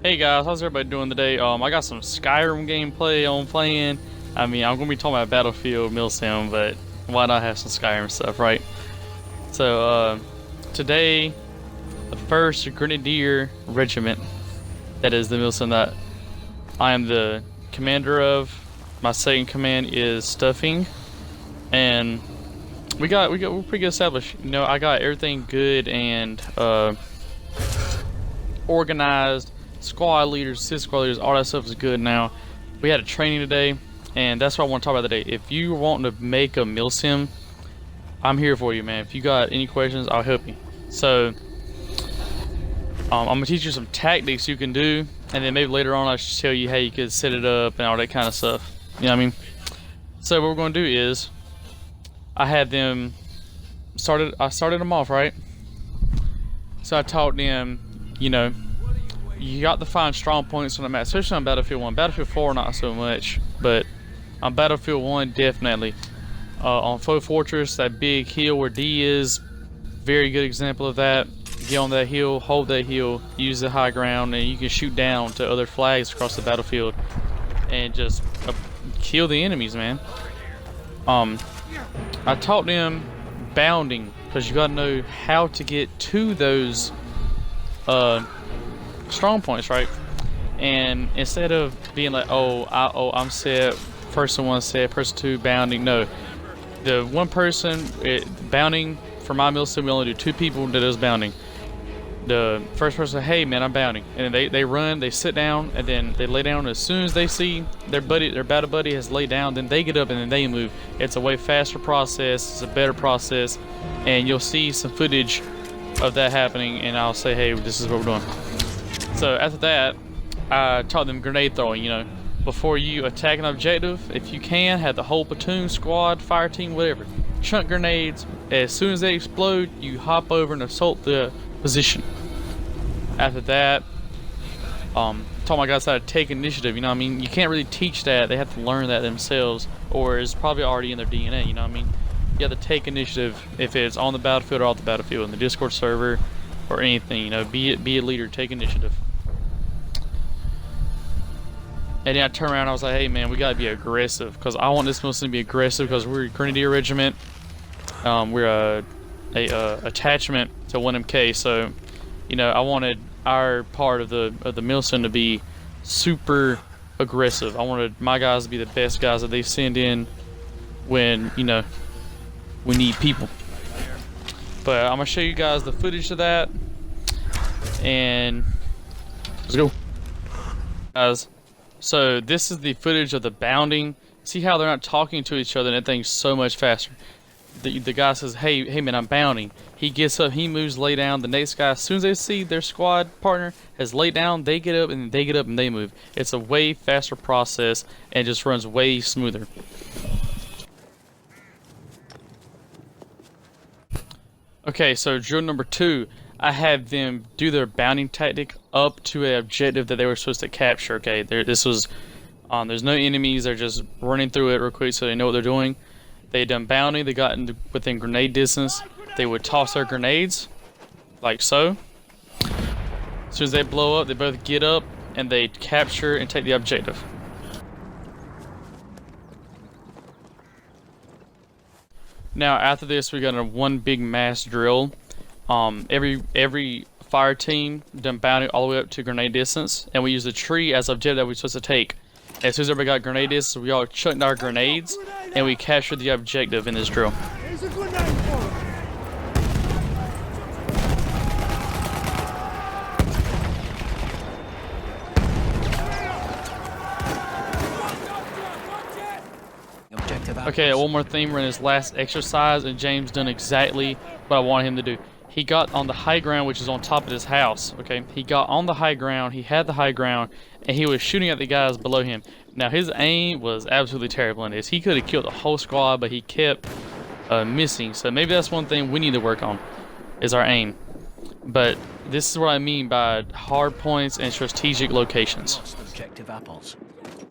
Hey guys, how's everybody doing today? I got some Skyrim gameplay on playing. I mean, I'm gonna be talking about Battlefield Milsim, but why not have some Skyrim stuff, right? So, today, the first Grenadier Regiment, that is the Milsim that I am the commander of. My second command is Stuffing, and we're pretty good established. You know, I got everything good and organized. Squad leaders, assist squad leaders, all that stuff is good now. We had a training today, and that's what I want to talk about today. If you want to make a milsim, I'm here for you, man. If you got any questions, I'll help you. So, I'm gonna teach you some tactics you can do, and then maybe later on I should tell you how you could set it up and all that kind of stuff. You know what I mean? So what we're gonna do is, I had them I started them off, right? So I taught them, you know, you got to find strong points on the map, especially on Battlefield 1. Battlefield 4 not so much, but on Battlefield 1 definitely. On Faux Fortress, that big hill where D is, very good example of that. Get on that hill, hold that hill, use the high ground, and you can shoot down to other flags across the battlefield and just kill the enemies, man. I taught them bounding, because you gotta know how to get to those strong points, right? And instead of being like, I'm set, person one set, person two bounding, no. The one person bounding for My Milsim, we only do 2 people that does bounding. The first person, hey man, I'm bounding, and then they run, they sit down, and then they lay down. As soon as they see their battle buddy has laid down, then they get up and then they move. It's a way faster process, it's a better process, and you'll see some footage of that happening, and I'll say, hey, this is what we're doing. So after that, I taught them grenade throwing. You know, before you attack an objective, if you can, have the whole platoon, squad, fire team, whatever, chunk grenades. As soon as they explode, you hop over and assault the position. After that, taught my guys how to take initiative. You know what I mean? You can't really teach that. They have to learn that themselves, or it's probably already in their DNA. You know what I mean? You have to take initiative if it's on the battlefield or off the battlefield, in the Discord server or anything. You know, be a leader, take initiative. And then I turned around and I was like, hey man, we gotta be aggressive, because I want this milsim to be aggressive, because we're a Grenadier Regiment. We're a attachment to 1MK, so you know, I wanted our part of the milsim to be super aggressive. I wanted my guys to be the best guys that they send in when, you know, we need people. But I'm gonna show you guys the footage of that, and let's go, guys. So this is the footage of the bounding. See how they're not talking to each other, and that thing's so much faster. The guy says, hey man, I'm bounding. He gets up, he moves, lay down. The next guy, as soon as they see their squad partner has laid down, they get up and they get up and they move. It's a way faster process and just runs way smoother. Okay, so drill number 2, I had them do their bounding tactic up to an objective that they were supposed to capture. Okay, this was, there's no enemies, they're just running through it real quick so they know what they're doing. They done bounding, they got within grenade distance, they would toss their grenades, like so. As soon as they blow up, they both get up and they capture and take the objective. Now after this, we got a one big mass drill. Every fire team done bounding all the way up to grenade distance, and we use the tree as objective that we're supposed to take. As soon as everybody got grenade distance, we all chucked our grenades and we captured the objective in this drill. Here's a grenade for him. Okay, one more thing. We're in his last exercise, and James done exactly what I wanted him to do. He got on the high ground, which is on top of his house. Okay, he got on the high ground, he had the high ground, and he was shooting at the guys below him. Now his aim was absolutely terrible in this. He could have killed the whole squad, but he kept missing. So maybe that's one thing we need to work on, is our aim. But this is what I mean by hard points and strategic locations. Lost objective apples.